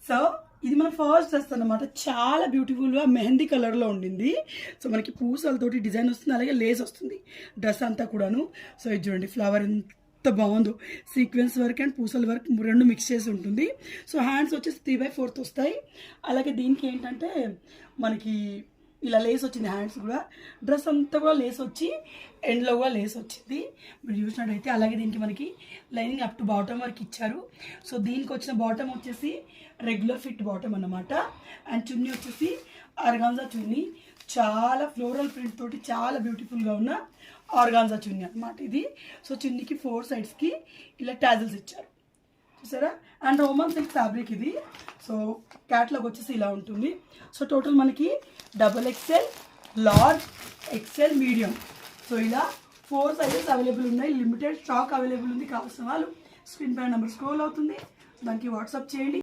So ఇది మన first dress అనమాట. చాలా బ్యూటిఫుల్గా మెహందీ కలర్లో ఉండింది. సో మనకి పూసలతోటి డిజైన్ వస్తుంది, అలాగే లేస్ వస్తుంది డ్రెస్ అంతా కూడాను. సో ఇది చూడండి ఫ్లవర్ ఎంత బాగుందో, సీక్వెన్స్ వర్క్ అండ్ పూసల వర్క్ రెండు మిక్స్ చేసి ఉంటుంది. సో హ్యాండ్స్ వచ్చేసి 3/4 వస్తాయి. అలాగే దీనికి ఏంటంటే మనకి ఇలా లేస్ వచ్చింది హ్యాండ్స్ కూడా. డ్రెస్ అంతా కూడా లేస్ వచ్చి ఎండ్లో కూడా లేస్ వచ్చింది మీరు చూసినట్టయితే. అలాగే దీనికి మనకి లైనింగ్ అప్ టు బాటమ్ వరకు ఇచ్చారు. సో దీనికి వచ్చిన బాటమ్ వచ్చేసి రెగ్యులర్ ఫిట్ బాటమ్ అన్నమాట. అండ్ చున్నీ వచ్చేసి ఆర్గాన్జా చున్నీ, చాలా ఫ్లోరల్ ప్రింట్ తోటి చాలా బ్యూటిఫుల్గా ఉన్న ఆర్గాన్జా చున్నీ అనమాట ఇది. సో చున్నీకి 4 సైడ్స్కి ఇలా టాజిల్స్ ఇచ్చారు చూసారా. అండ్ రోమన్ సిల్క్ ఫ్యాబ్రిక్ ఇది. సో క్యాట్లాగ్ వచ్చేసి ఇలా ఉంటుంది. సో టోటల్ మనకి XXL, large, XL, medium, so ఇలా 4 సైజెస్ అవైలబుల్ ఉన్నాయి. లిమిటెడ్ స్టాక్ అవైలబుల్ ఉంది. కావాల్సిన వాళ్ళు స్క్రీన్ పై నెంబర్ స్క్రోల్ అవుతుంది, దానికి వాట్సాప్ చేయండి.